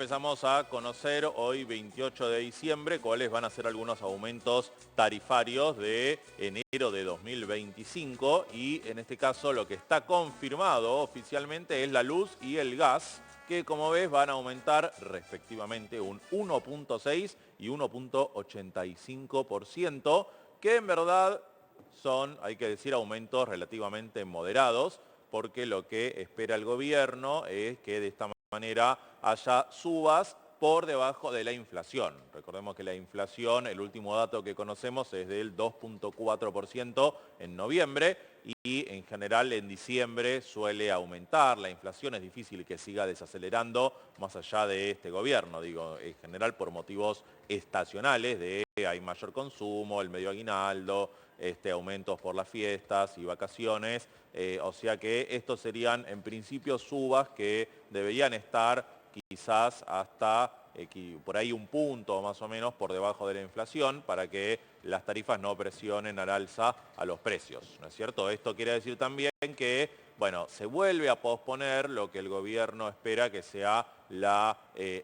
Empezamos a conocer hoy 28 de diciembre cuáles van a ser algunos aumentos tarifarios de enero de 2025 y en este caso lo que está confirmado oficialmente es la luz y el gas que como ves van a aumentar respectivamente un 1.6 y 1.85% que en verdad son, hay que decir, aumentos relativamente moderados porque lo que espera el gobierno es que de esta manera haya subas por debajo de la inflación. Recordemos que la inflación, el último dato que conocemos es del 2.4% en noviembre y en general en diciembre suele aumentar. La inflación es difícil que siga desacelerando más allá de este gobierno, digo, en general por motivos estacionales de hay mayor consumo, el medio aguinaldo, aumentos por las fiestas y vacaciones, o sea que estos serían en principio subas que deberían estar quizás hasta por ahí un punto más o menos por debajo de la inflación para que las tarifas no presionen al alza a los precios, ¿no es cierto? Esto quiere decir también que, bueno, se vuelve a posponer lo que el gobierno espera que sea la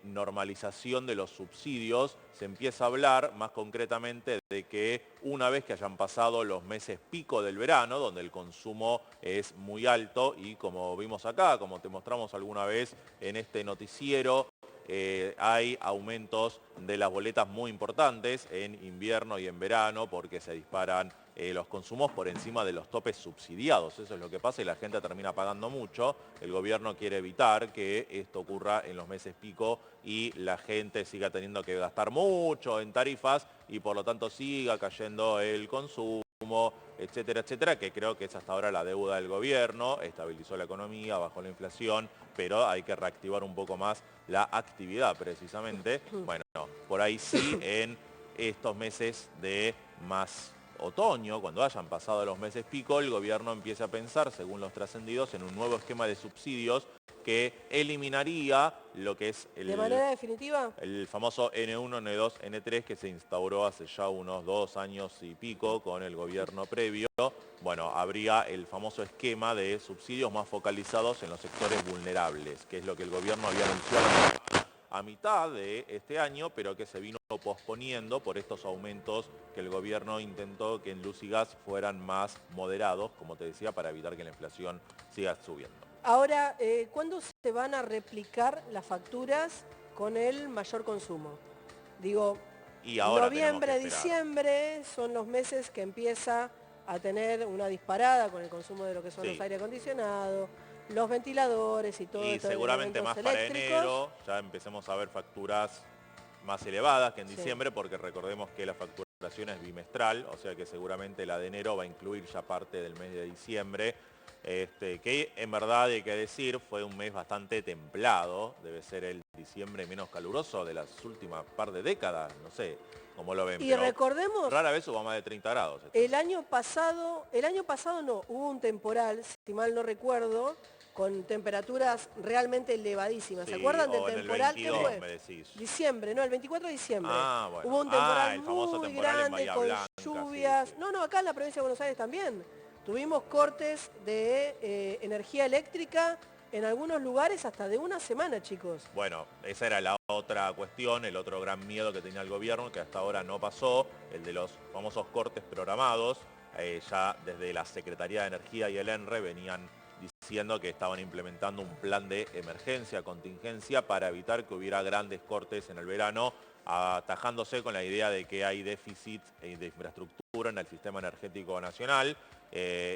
normalización de los subsidios. Se empieza a hablar más concretamente de que una vez que hayan pasado los meses pico del verano, donde el consumo es muy alto y como vimos acá, como te mostramos alguna vez en este noticiero, hay aumentos de las boletas muy importantes en invierno y en verano porque se disparan los consumos por encima de los topes subsidiados. Eso es lo que pasa y la gente termina pagando mucho. El gobierno quiere evitar que esto ocurra en los meses pico y la gente siga teniendo que gastar mucho en tarifas y por lo tanto siga cayendo el consumo, etcétera, etcétera, que creo que es hasta ahora la deuda del gobierno, estabilizó la economía, bajó la inflación, pero hay que reactivar un poco más la actividad precisamente. Bueno, por ahí sí en estos meses de más otoño, cuando hayan pasado los meses pico, el gobierno empieza a pensar, según los trascendidos, en un nuevo esquema de subsidios que eliminaría lo que es ¿De manera definitiva? el famoso N1, N2, N3 que se instauró hace ya unos 2 años y pico con el gobierno previo. Bueno, habría el famoso esquema de subsidios más focalizados en los sectores vulnerables, que es lo que el gobierno había anunciado a mitad de este año, pero que se vino posponiendo por estos aumentos que el gobierno intentó que en luz y gas fueran más moderados, como te decía, para evitar que la inflación siga subiendo. Ahora, ¿cuándo se van a replicar las facturas con el mayor consumo? Digo, Y ahora tenemos que noviembre, esperar. diciembre son los meses que empieza a tener una disparada con el consumo de lo que son los Sí. aire acondicionados, los ventiladores y todo Y esto de seguramente elementos más para eléctricos. enero ya empecemos a ver facturas más elevadas que en Sí. diciembre, porque recordemos que la facturación es bimestral, o sea que seguramente la de enero va a incluir ya parte del mes de diciembre, que en verdad hay que decir fue un mes bastante templado, debe ser el diciembre menos caluroso de las últimas par de décadas, no sé cómo lo ven, Y pero recordemos, rara vez hubo más de 30 grados. el año pasado no, hubo un temporal, si mal no recuerdo, con temperaturas realmente elevadísimas. ¿Se Sí, acuerdan del o en el temporal que 22 fue? me decís. Diciembre, no, el 24 de diciembre. Ah, bueno. Hubo un Ah, temporal el famoso muy temporal en grande Bahía con Blanca, sí, lluvias. sí. No, no, acá en la provincia de Buenos Aires también. Tuvimos cortes de energía eléctrica en algunos lugares hasta de una semana, chicos. Bueno, esa era la otra cuestión, el otro gran miedo que tenía el gobierno, que hasta ahora no pasó, el de los famosos cortes programados. Ya desde la Secretaría de Energía y el ENRE venían diciendo que estaban implementando un plan de emergencia, contingencia, para evitar que hubiera grandes cortes en el verano, atajándose con la idea de que hay déficit de infraestructura en el sistema energético nacional.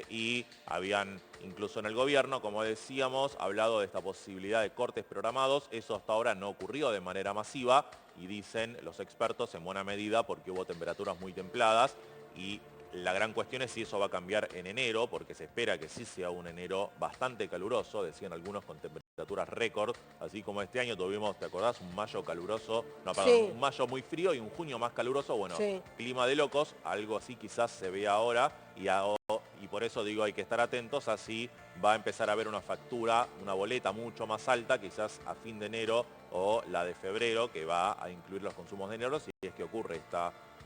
Y habían incluso en el gobierno, como decíamos, hablado de esta posibilidad de cortes programados. Eso hasta ahora no ocurrió de manera masiva y dicen los expertos en buena medida porque hubo temperaturas muy templadas y la gran cuestión es si eso va a cambiar en enero, porque se espera que sí sea un enero bastante caluroso, decían algunos con temperaturas récord, así como este año tuvimos, ¿te acordás? Un mayo caluroso, no, perdón, Sí, un mayo muy frío y un junio más caluroso, bueno, sí. clima de locos, algo así quizás se ve ahora y por eso digo hay que estar atentos, así va a empezar a haber una factura, una boleta mucho más alta, quizás a fin de enero o la de febrero, que va a incluir los consumos de enero si es que ocurre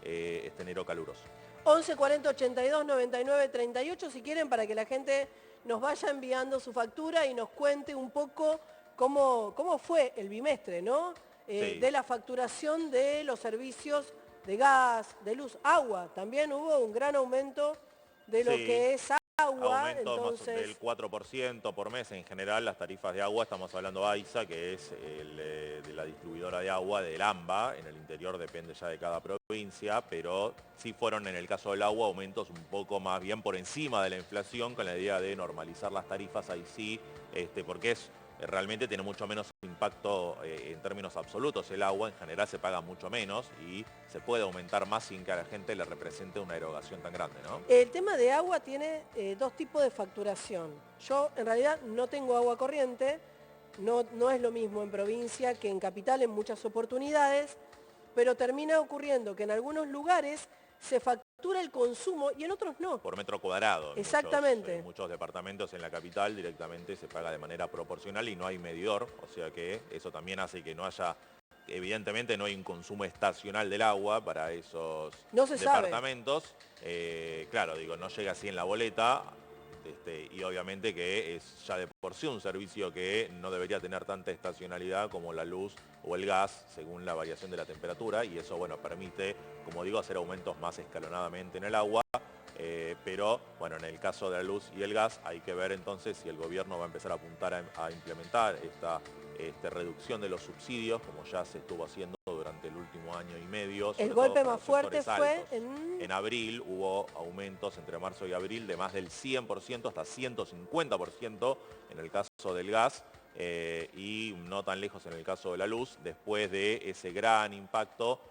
este enero caluroso. 11 40 82 99 38 si quieren para que la gente nos vaya enviando su factura y nos cuente un poco cómo fue el bimestre, ¿no? Sí. De la facturación de los servicios de gas, de luz, agua. También hubo un gran aumento de lo Sí. que es agua, Aumentos entonces... del 4% por mes en general, las tarifas de agua, estamos hablando AISA, que es de la distribuidora de agua del AMBA, en el interior depende ya de cada provincia, pero sí fueron en el caso del agua aumentos un poco más bien por encima de la inflación, con la idea de normalizar las tarifas, ahí sí, porque realmente tiene mucho menos impacto en términos absolutos. El agua en general se paga mucho menos y se puede aumentar más sin que a la gente le represente una erogación tan grande, ¿no? El tema de agua tiene dos tipos de facturación. Yo en realidad no tengo agua corriente, no es lo mismo en provincia que en capital en muchas oportunidades, pero termina ocurriendo que en algunos lugares se factura el consumo y en otros no. Por metro cuadrado. Exactamente. En muchos departamentos en la capital directamente se paga de manera proporcional y no hay medidor, o sea que eso también hace que no haya, evidentemente no hay un consumo estacional del agua para esos No se sabe. departamentos. Claro, digo, no llega así en la boleta. Y obviamente que es ya de por sí un servicio que no debería tener tanta estacionalidad como la luz o el gas, según la variación de la temperatura, y eso, bueno, permite, como digo, hacer aumentos más escalonadamente en el agua, pero, bueno, en el caso de la luz y el gas hay que ver entonces si el gobierno va a empezar a apuntar a implementar esta reducción de los subsidios, como ya se estuvo haciendo durante el último año y medio. El golpe más fuerte fue en abril, hubo aumentos entre marzo y abril de más del 100% hasta 150% en el caso del gas, y no tan lejos en el caso de la luz. Después de ese gran impacto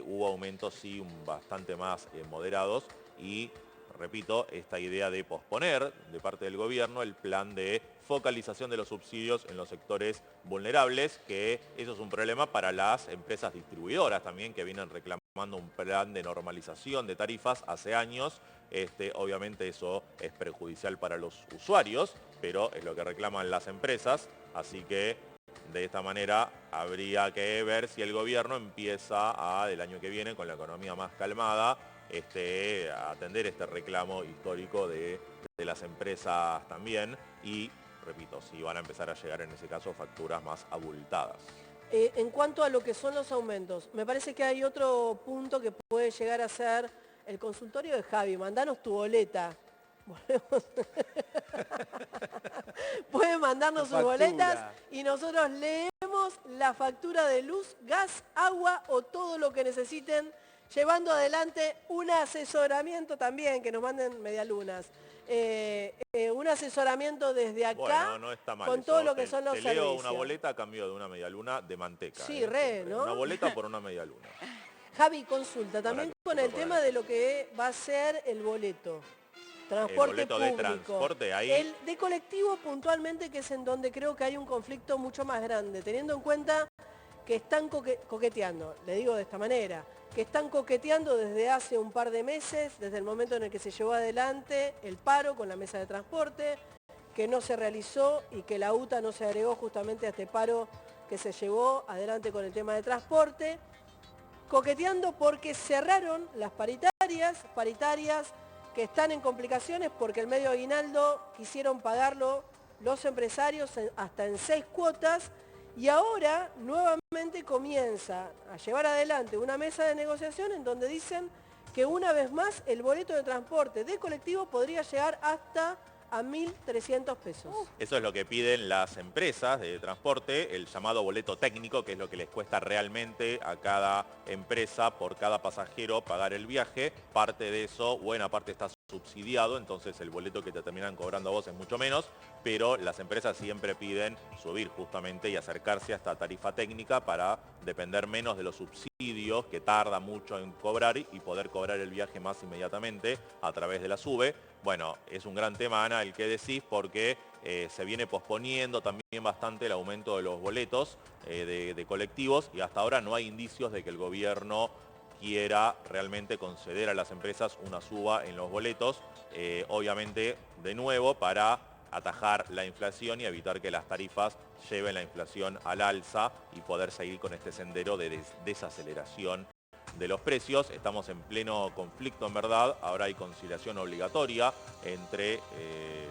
hubo aumentos sí bastante más moderados y, repito, esta idea de posponer de parte del gobierno el plan de focalización de los subsidios en los sectores vulnerables, que eso es un problema para las empresas distribuidoras también, que vienen reclamando un plan de normalización de tarifas hace años. Obviamente eso es perjudicial para los usuarios, pero es lo que reclaman las empresas, así que de esta manera habría que ver si el gobierno empieza del año que viene, con la economía más calmada, a atender este reclamo histórico de las empresas también y, repito, si van a empezar a llegar en ese caso facturas más abultadas. En cuanto a lo que son los aumentos, me parece que hay otro punto que puede llegar a ser el consultorio de Javi. Mandanos tu boleta. Pueden mandarnos sus boletas y nosotros leemos la factura de luz, gas, agua o todo lo que necesiten, llevando adelante un asesoramiento también, que nos manden medialunas. Un asesoramiento desde acá, bueno, no está mal con eso. todo lo que son los servicios. Te leo servicios. una boleta a cambio de una medialuna de manteca. Sí, re, ¿no? Una boleta por una medialuna. Javi, consulta también con el tema de lo que va a ser el boleto. Transporte el boleto público. de transporte ahí. El de colectivo puntualmente, que es en donde creo que hay un conflicto mucho más grande, teniendo en cuenta que están coqueteando, le digo de esta manera, que están coqueteando desde hace un par de meses, desde el momento en el que se llevó adelante el paro con la mesa de transporte, que no se realizó y que la UTA no se agregó justamente a este paro que se llevó adelante con el tema de transporte, coqueteando porque cerraron las paritarias que están en complicaciones porque el medio aguinaldo quisieron pagarlo los empresarios hasta en 6 cuotas y ahora nuevamente comienza a llevar adelante una mesa de negociación en donde dicen que una vez más el boleto de transporte de colectivo podría llegar hasta a 1.300 pesos. Eso es lo que piden las empresas de transporte, el llamado boleto técnico, que es lo que les cuesta realmente a cada empresa por cada pasajero pagar el viaje. Parte de eso, buena parte está subsidiado, entonces el boleto que te terminan cobrando a vos es mucho menos, pero las empresas siempre piden subir justamente y acercarse a esta tarifa técnica para depender menos de los subsidios, que tarda mucho en cobrar, y poder cobrar el viaje más inmediatamente a través de la SUBE. Bueno, es un gran tema, Ana, el que decís, porque se viene posponiendo también bastante el aumento de los boletos de colectivos y hasta ahora no hay indicios de que el gobierno quiera realmente conceder a las empresas una suba en los boletos, obviamente, de nuevo, para atajar la inflación y evitar que las tarifas lleven la inflación al alza y poder seguir con este sendero de desaceleración de los precios. Estamos en pleno conflicto, en verdad. Ahora hay conciliación obligatoria entre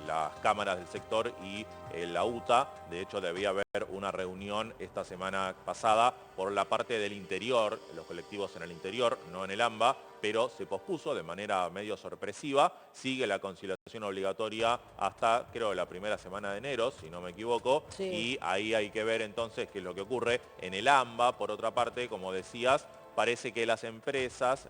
las cámaras del sector y la UTA. De hecho, debía haber una reunión esta semana pasada por la parte del interior, los colectivos en el interior, no en el AMBA, pero se pospuso de manera medio sorpresiva. Sigue la conciliación obligatoria hasta, creo, la primera semana de enero, si no me equivoco. Sí. Y ahí hay que ver entonces qué es lo que ocurre. En el AMBA, por otra parte, como decías, parece que las empresas,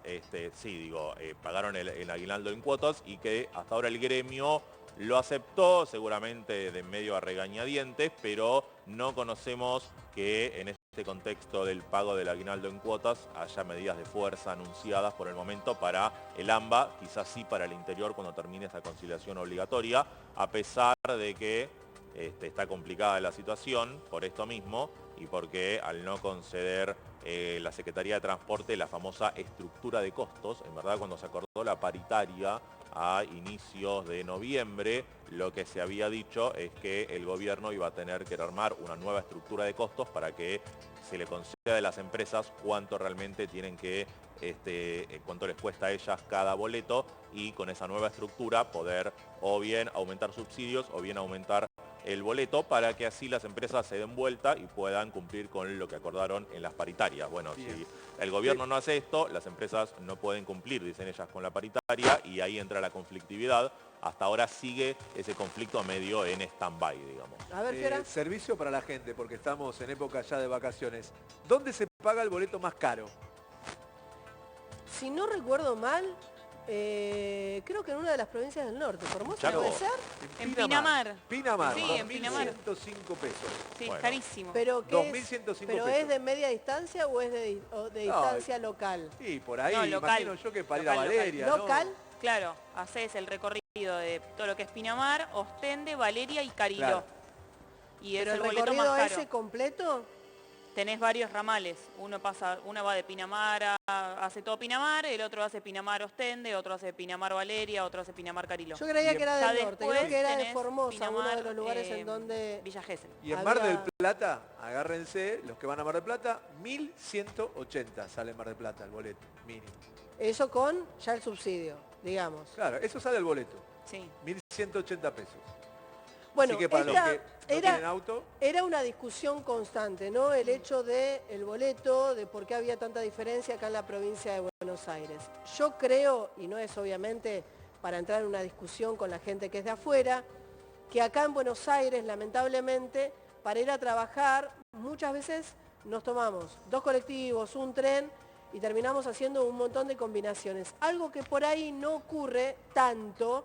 pagaron el aguinaldo en cuotas y que hasta ahora el gremio lo aceptó, seguramente de medio a regañadientes, pero no conocemos que en este contexto del pago del aguinaldo en cuotas haya medidas de fuerza anunciadas por el momento para el AMBA, quizás sí para el interior cuando termine esta conciliación obligatoria, a pesar de que está complicada la situación por esto mismo y porque al no conceder la Secretaría de Transporte la famosa estructura de costos, en verdad cuando se acordó la paritaria a inicios de noviembre, lo que se había dicho es que el gobierno iba a tener que armar una nueva estructura de costos para que se le conceda a las empresas cuánto realmente tienen que, cuánto les cuesta a ellas cada boleto y con esa nueva estructura poder o bien aumentar subsidios o bien aumentar el boleto para que así las empresas se den vuelta y puedan cumplir con lo que acordaron en las paritarias. Bueno, bien. Si el gobierno no hace esto, las empresas no pueden cumplir, dicen ellas, con la paritaria y ahí entra la conflictividad. Hasta ahora sigue ese conflicto medio en stand-by, digamos. A ver, Fiora. Servicio para la gente, porque estamos en época ya de vacaciones. ¿Dónde se paga el boleto más caro? Si no recuerdo mal, creo que en una de las provincias del norte. ¿Formosa puede ser? En Pinamar. Pinamar. Sí, en Pinamar. 2.105 pesos. Sí, Bueno. es carísimo. ¿Pero qué 2.105 ¿Pero pesos. es de media distancia o es de distancia local? Sí, por ahí, No, local. imagino yo que para ir a Local, Valeria, ¿no? ¿Local? Claro, haces el recorrido de todo lo que es Pinamar, Ostende, Valeria y Cariló. Claro. Y es ¿Pero el el boleto recorrido más caro. ese completo? Tenés varios ramales. Uno va de Pinamar hace todo Pinamar, el otro hace Pinamar Ostende, otro hace Pinamar Valeria, otro hace Pinamar Cariló. Yo creía que era Ya del norte, después creo que era de tenés Formosa, uno de Pinamar, los lugares en donde... Villa Gesell. Y en Había- Mar del Plata, agárrense, los que van a Mar del Plata, 1.180 sale en Mar del Plata el boleto, mínimo. Eso con ya el subsidio, digamos. Claro, eso sale el boleto, Sí. 1.180 pesos. Bueno, Así que para los que no tienen auto, era una discusión constante, ¿no? El hecho del boleto, de por qué había tanta diferencia acá en la provincia de Buenos Aires. Yo creo, y no es obviamente para entrar en una discusión con la gente que es de afuera, que acá en Buenos Aires, lamentablemente, para ir a trabajar, muchas veces nos tomamos 2 colectivos, un tren, y terminamos haciendo un montón de combinaciones. Algo que por ahí no ocurre tanto,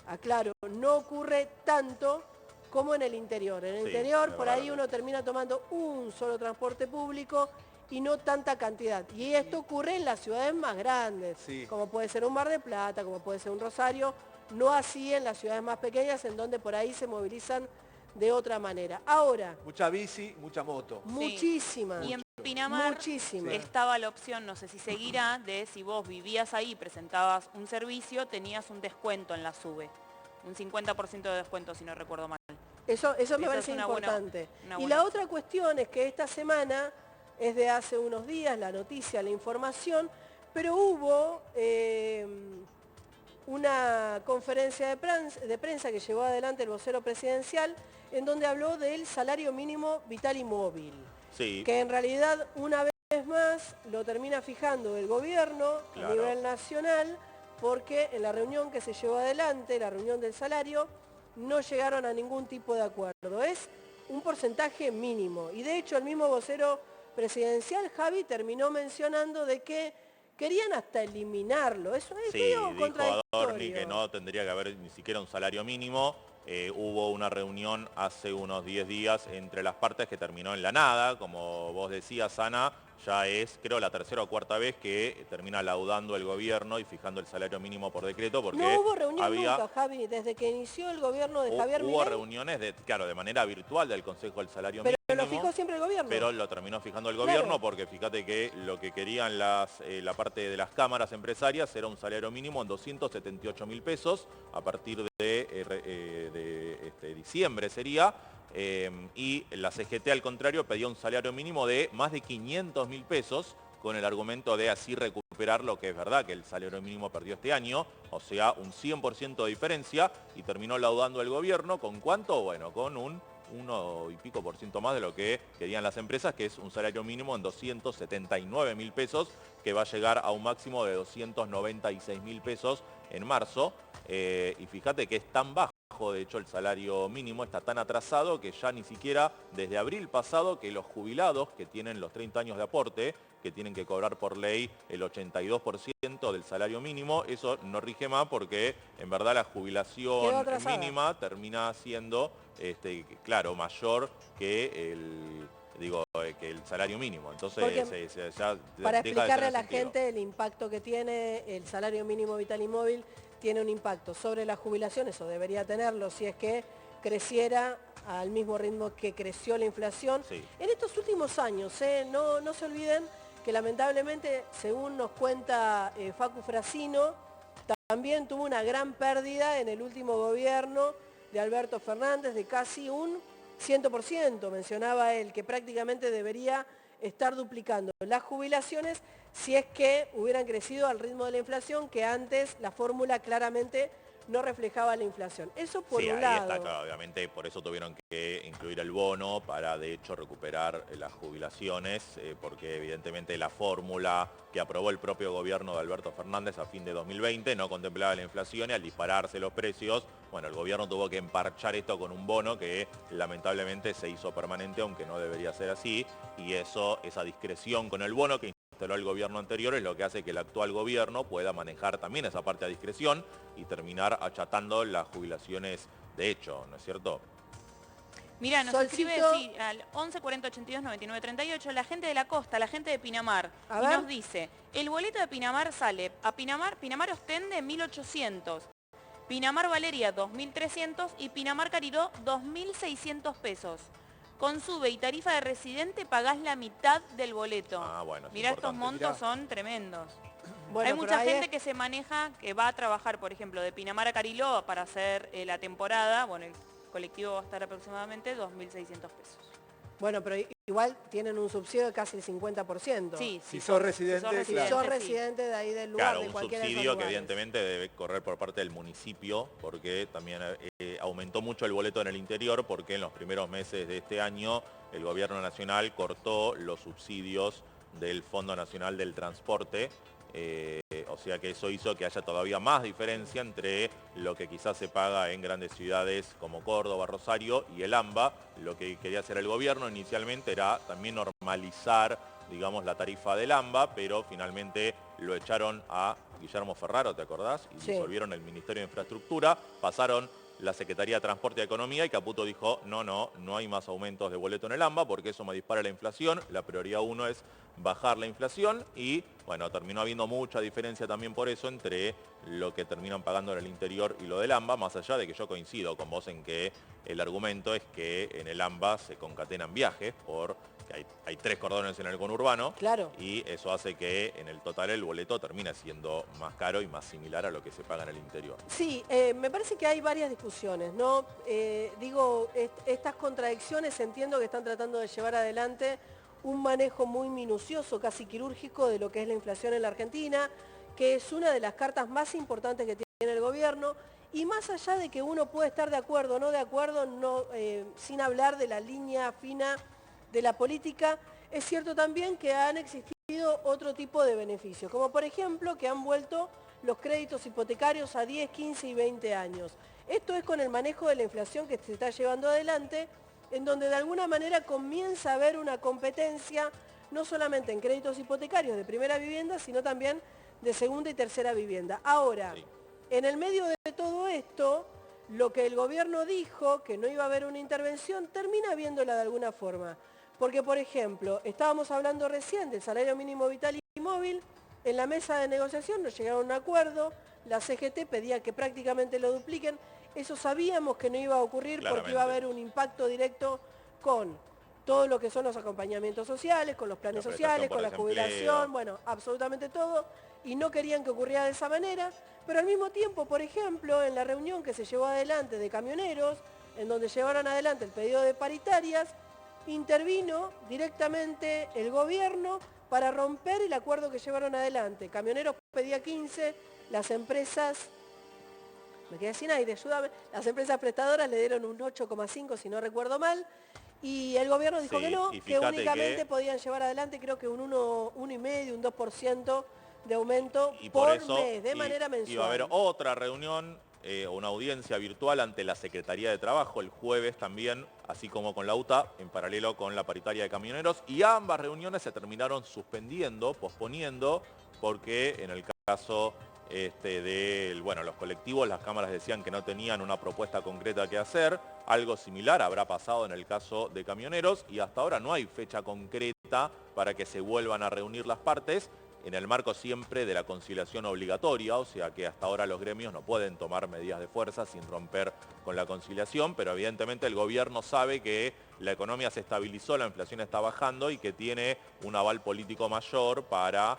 aclaro, no ocurre tanto como en el interior. En el interior, por ahí uno termina tomando un solo transporte público y no tanta cantidad. Y esto ocurre en las ciudades más grandes, como puede ser un Mar del Plata, como puede ser un Rosario, no así en las ciudades más pequeñas, en donde por ahí se movilizan de otra manera. Ahora, mucha bici, mucha moto. muchísima. Y en Pinamar muchísima. estaba la opción, no sé si seguirá, de si vos vivías ahí, presentabas un servicio, tenías un descuento en la SUBE. Un 50% de descuento, si no recuerdo mal. Eso me Esa parece es una importante. una Y buena la otra cuestión es que esta semana, es de hace unos días, la noticia, la información, pero hubo una conferencia de prensa que llevó adelante el vocero presidencial, en donde habló del salario mínimo vital y móvil. Sí. Que en realidad, una vez más, lo termina fijando el gobierno a nivel nacional, porque en la reunión que se llevó adelante, la reunión del salario, no llegaron a ningún tipo de acuerdo. Es un porcentaje mínimo. Y de hecho el mismo vocero presidencial, Javi, terminó mencionando de que querían hasta eliminarlo. Eso es dijo contradictorio. Adorni que no tendría que haber ni siquiera un salario mínimo. Hubo una reunión hace unos 10 días entre las partes que terminó en la nada. Como vos decías, Ana, ya es, creo, la tercera o cuarta vez que termina laudando el gobierno y fijando el salario mínimo por decreto, porque no hubo reunión nunca, Javi, desde que inició el gobierno de Javier Milei. Hubo reuniones, de manera virtual del Consejo del Salario Mínimo. Pero Mínimo. lo fijó siempre el gobierno. Pero lo terminó fijando el gobierno, porque fíjate que lo que querían la parte de las cámaras empresarias era un salario mínimo en 278.000 pesos a partir de diciembre sería. Y la CGT al contrario pedía un salario mínimo de más de 500.000 pesos con el argumento de así recuperar lo que es verdad, que el salario mínimo perdió este año, o sea, un 100% de diferencia, y terminó laudando el gobierno, ¿con cuánto? Bueno, con un 1 y pico por ciento más de lo que querían las empresas, que es un salario mínimo en 279.000 pesos, que va a llegar a un máximo de 296.000 pesos en marzo. Y fíjate que es tan bajo, de hecho el salario mínimo está tan atrasado que ya ni siquiera desde abril pasado que los jubilados que tienen los 30 años de aporte, que tienen que cobrar por ley el 82% del salario mínimo, eso no rige más porque en verdad la jubilación mínima termina siendo, claro, mayor que que el salario mínimo. Entonces, ya para explicarle a la sentido. gente el impacto que tiene el salario mínimo vital y móvil, tiene un impacto sobre las jubilaciones, o debería tenerlo si es que creciera al mismo ritmo que creció la inflación. Sí. En estos últimos años, no se olviden que lamentablemente, según nos cuenta Facu Frasino, también tuvo una gran pérdida en el último gobierno de Alberto Fernández de casi un 100%. Mencionaba él que prácticamente debería estar duplicando las jubilaciones si es que hubieran crecido al ritmo de la inflación, que antes la fórmula claramente no reflejaba la inflación. Eso por un lado. Está, claro, obviamente por eso tuvieron que incluir el bono para de hecho recuperar las jubilaciones, porque evidentemente la fórmula que aprobó el propio gobierno de Alberto Fernández a fin de 2020 no contemplaba la inflación, y al dispararse los precios, bueno, el gobierno tuvo que emparchar esto con un bono que lamentablemente se hizo permanente, aunque no debería ser así, y esa discreción con el bono que instaló el gobierno anterior es lo que hace que el actual gobierno pueda manejar también esa parte a discreción y terminar achatando las jubilaciones de hecho, ¿no es cierto? Mira, nos Solcito, escribe al 11 40 82 99 38 la gente de la costa, la gente de Pinamar, y nos dice, el boleto de Pinamar sale a Pinamar Ostende 1.800, Pinamar Valeria 2.300 y Pinamar Cariló 2.600 pesos. Con sube y tarifa de residente pagás la mitad del boleto. Ah, bueno, es Mirá, estos importante. montos son tremendos. Bueno, hay mucha gente que se maneja, que va a trabajar, por ejemplo, de Pinamar a Cariló para hacer la temporada. Bueno, el colectivo va a estar aproximadamente 2.600 pesos. Bueno, pero igual tienen un subsidio de casi el 50%. Sí, Si sos residente, Si claro. sos residente de ahí del lugar, Claro, de un cualquiera de esos subsidio que lugares. evidentemente debe correr por parte del municipio, porque también aumentó mucho el boleto en el interior, porque en los primeros meses de este año el gobierno nacional cortó los subsidios del Fondo Nacional del Transporte, o sea que eso hizo que haya todavía más diferencia entre lo que quizás se paga en grandes ciudades como Córdoba, Rosario y el AMBA. Lo que quería hacer el gobierno inicialmente era también normalizar, digamos, la tarifa del AMBA, pero finalmente lo echaron a Guillermo Ferraro, ¿te acordás? Y Sí. disolvieron el Ministerio de Infraestructura, pasaron la Secretaría de Transporte y Economía, y Caputo dijo, no hay más aumentos de boleto en el AMBA porque eso me dispara la inflación, la prioridad 1 es bajar la inflación, y bueno, terminó habiendo mucha diferencia también por eso entre lo que terminan pagando en el interior y lo del AMBA, más allá de que yo coincido con vos en que el argumento es que en el AMBA se concatenan viajes porque hay 3 cordones en el conurbano, Claro. y eso hace que en el total el boleto termine siendo más caro y más similar a lo que se paga en el interior. Sí, me parece que hay varias discusiones, ¿no? Estas contradicciones entiendo que están tratando de llevar adelante un manejo muy minucioso, casi quirúrgico, de lo que es la inflación en la Argentina, que es una de las cartas más importantes que tiene el gobierno, y más allá de que uno puede estar de acuerdo o no de acuerdo, sin hablar de la línea fina de la política, es cierto también que han existido otro tipo de beneficios, como por ejemplo que han vuelto los créditos hipotecarios a 10, 15 y 20 años. Esto es con el manejo de la inflación que se está llevando adelante, en donde de alguna manera comienza a haber una competencia, no solamente en créditos hipotecarios de primera vivienda, sino también de segunda y tercera vivienda. Ahora, Sí. En el medio de todo esto, lo que el gobierno dijo, que no iba a haber una intervención, termina viéndola de alguna forma. Porque, por ejemplo, estábamos hablando recién del salario mínimo vital y móvil, en la mesa de negociación nos llegaron a un acuerdo, la CGT pedía que prácticamente lo dupliquen, eso sabíamos que no iba a ocurrir porque iba a haber un impacto directo con todo lo que son los acompañamientos sociales, con los planes La sociales, prestación por con la desempleo. jubilación, bueno, absolutamente todo, y no querían que ocurriera de esa manera, pero al mismo tiempo, por ejemplo, en la reunión que se llevó adelante de camioneros, en donde llevaron adelante el pedido de paritarias, intervino directamente el gobierno para romper el acuerdo que llevaron adelante. Camioneros pedía 15, las empresas, me quedé sin aire, ayúdame, las empresas prestadoras le dieron un 8,5 si no recuerdo mal, y el gobierno dijo Sí, que no, y que fíjate únicamente que- podían llevar adelante creo que un 1,5, un 2% de aumento Y por eso mes, de manera mensual. iba a haber otra reunión, una audiencia virtual ante la Secretaría de Trabajo el jueves también, así como con la UTA, en paralelo con la paritaria de camioneros, y ambas reuniones se terminaron suspendiendo, posponiendo, porque en el caso de los colectivos, las cámaras decían que no tenían una propuesta concreta que hacer. Algo similar habrá pasado en el caso de camioneros y hasta ahora no hay fecha concreta para que se vuelvan a reunir las partes, en el marco siempre de la conciliación obligatoria, o sea que hasta ahora los gremios no pueden tomar medidas de fuerza sin romper con la conciliación, pero evidentemente el gobierno sabe que la economía se estabilizó, la inflación está bajando y que tiene un aval político mayor para,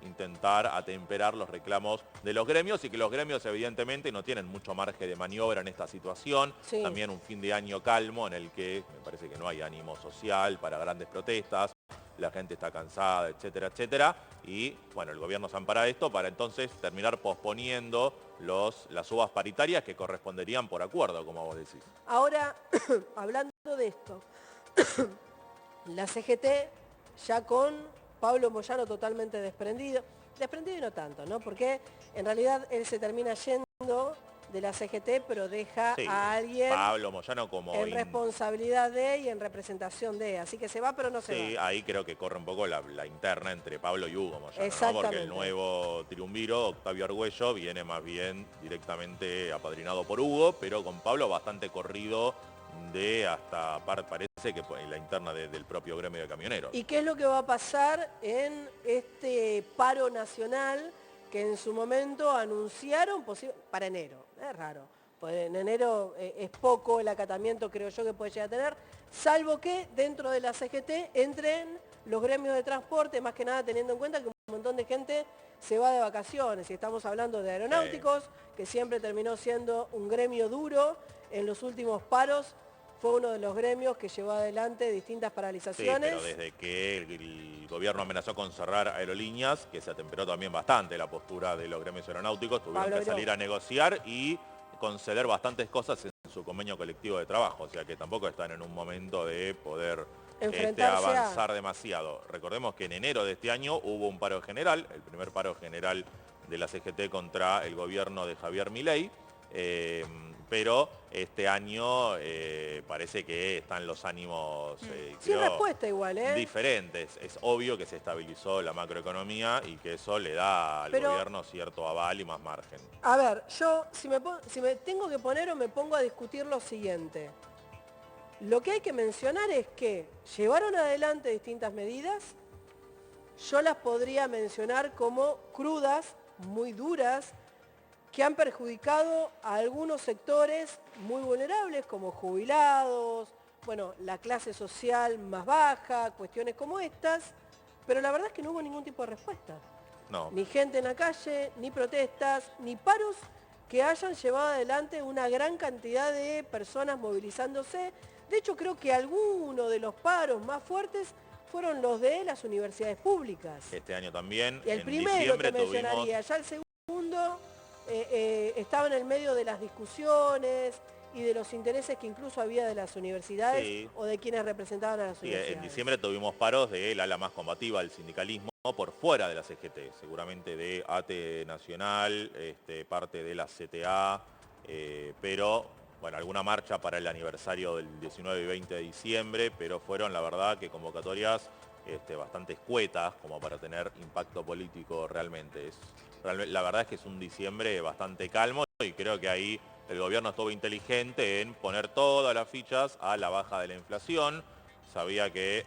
intentar atemperar los reclamos de los gremios y que los gremios evidentemente no tienen mucho margen de maniobra en esta situación. Sí. También un fin de año calmo en el que me parece que no hay ánimo social para grandes protestas. La gente está cansada, etcétera, etcétera. Y el gobierno se ampara esto para entonces terminar posponiendo las subas paritarias que corresponderían por acuerdo, como vos decís. Ahora, hablando de esto, la CGT ya con Pablo Moyano totalmente desprendido y no tanto, ¿no? Porque en realidad él se termina yendo de la CGT, pero deja Sí, a alguien Pablo Moyano como... en responsabilidad de y en representación de. Así que se va, pero no se Sí, va. ahí creo que corre un poco la interna entre Pablo y Hugo Moyano, ¿no? Exactamente. Porque el nuevo triunviro, Octavio Argüello, viene más bien directamente apadrinado por Hugo, pero con Pablo bastante corrido de hasta, parece que la interna del propio gremio de camioneros. ¿Y qué es lo que va a pasar en este paro nacional que en su momento anunciaron para enero? Es raro, pues en enero es poco el acatamiento, creo yo, que puede llegar a tener, salvo que dentro de la CGT entren los gremios de transporte, más que nada teniendo en cuenta que un montón de gente se va de vacaciones, y estamos hablando de aeronáuticos, que siempre terminó siendo un gremio duro. En los últimos paros fue uno de los gremios que llevó adelante distintas Sí, paralizaciones. pero desde que el gobierno amenazó con cerrar aerolíneas, que se atemperó también bastante la postura de los gremios aeronáuticos, tuvieron Pablo que salir a negociar y conceder bastantes cosas en su convenio colectivo de trabajo, o sea que tampoco están en un momento de poder Enfrentarse avanzar demasiado. Recordemos que en enero de este año hubo un paro general, el primer paro general de la CGT contra el gobierno de Javier Milei, pero este año parece que están los ánimos Sin respuesta igual, ¿eh? diferentes. Es obvio que se estabilizó la macroeconomía y que eso le da al gobierno cierto aval y más margen. A ver, yo si me tengo que poner o me pongo a discutir lo siguiente. Lo que hay que mencionar es que llevaron adelante distintas medidas. Yo las podría mencionar como crudas, muy duras, que han perjudicado a algunos sectores muy vulnerables, como jubilados, la clase social más baja, cuestiones como estas, pero la verdad es que no hubo ningún tipo de respuesta. No. Ni gente en la calle, ni protestas, ni paros que hayan llevado adelante una gran cantidad de personas movilizándose. De hecho, creo que algunos de los paros más fuertes fueron los de las universidades públicas. Este año también, Y el en primero diciembre que mencionaría, ya el segundo estaba en el medio de las discusiones y de los intereses que incluso había de las universidades, Sí. o de quienes representaban a las Sí, universidades. en diciembre tuvimos paros del ala más combativa del sindicalismo por fuera de la CGT, seguramente de ATE Nacional, parte de la CTA, pero alguna marcha para el aniversario del 19 y 20 de diciembre, pero fueron la verdad que convocatorias bastante escuetas como para tener impacto político realmente. La verdad es que es un diciembre bastante calmo y creo que ahí el gobierno estuvo inteligente en poner todas las fichas a la baja de la inflación. Sabía que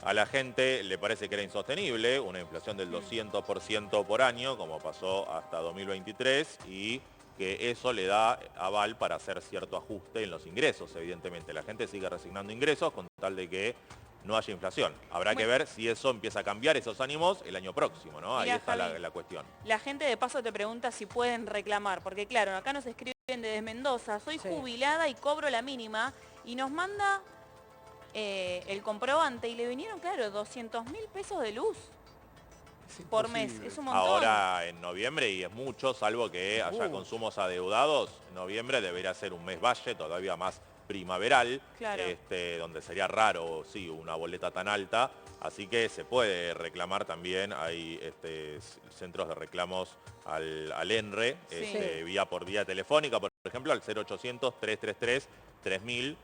a la gente le parece que era insostenible una inflación del 200% por año, como pasó hasta 2023, y que eso le da aval para hacer cierto ajuste en los ingresos, evidentemente. La gente sigue resignando ingresos con tal de que no haya inflación. Habrá que ver si eso empieza a cambiar esos ánimos el año próximo, ¿no? Ahí está la cuestión. La gente de paso te pregunta si pueden reclamar, porque claro, acá nos escriben desde Mendoza, soy jubilada y cobro la mínima, y nos manda el comprobante y le vinieron, claro, 200.000 pesos de luz por mes. Es un montón. Ahora en noviembre, y es mucho, salvo que haya consumos adeudados, en noviembre debería ser un mes valle, todavía más primaveral, Claro. donde sería raro, sí, una boleta tan alta. Así que se puede reclamar también, hay centros de reclamos al ENRE, Sí. por vía telefónica, por ejemplo, al 0800-333-3000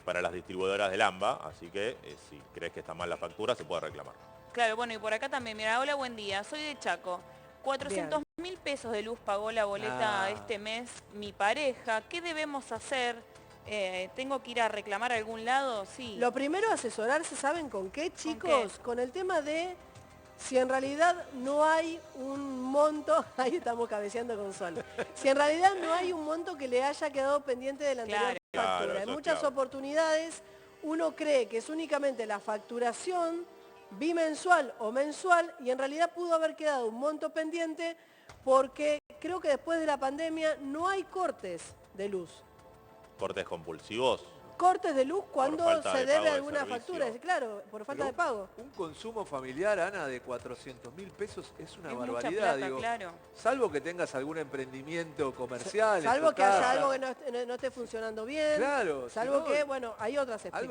para las distribuidoras del AMBA. Así que si crees que está mal la factura, se puede reclamar. Claro, bueno, y por acá también, mira, hola, buen día, soy de Chaco. 400.000 pesos de luz pagó la boleta este mes mi pareja. ¿Qué debemos hacer? ¿Tengo que ir a reclamar a algún lado? Sí. Lo primero, asesorarse, ¿saben con qué, chicos? Con el tema de si en realidad no hay un monto, ahí estamos cabeceando con Sol, si en realidad no hay un monto que le haya quedado pendiente de la anterior factura. Claro, En muchas oportunidades uno cree que es únicamente la facturación bimensual o mensual y en realidad pudo haber quedado un monto pendiente porque creo que después de la pandemia no hay cortes de luz. ¿Cortes compulsivos? Cortes de luz cuando falta se de debe pago de alguna servicio. factura, claro, por falta de pago. Un consumo familiar, Ana, de 400.000 pesos es una Es mucha barbaridad. plata, claro. Salvo que tengas algún emprendimiento comercial. Salvo en tu que haya casa. algo que no esté funcionando bien. Claro. Salvo si no, que, bueno, hay otras explicaciones.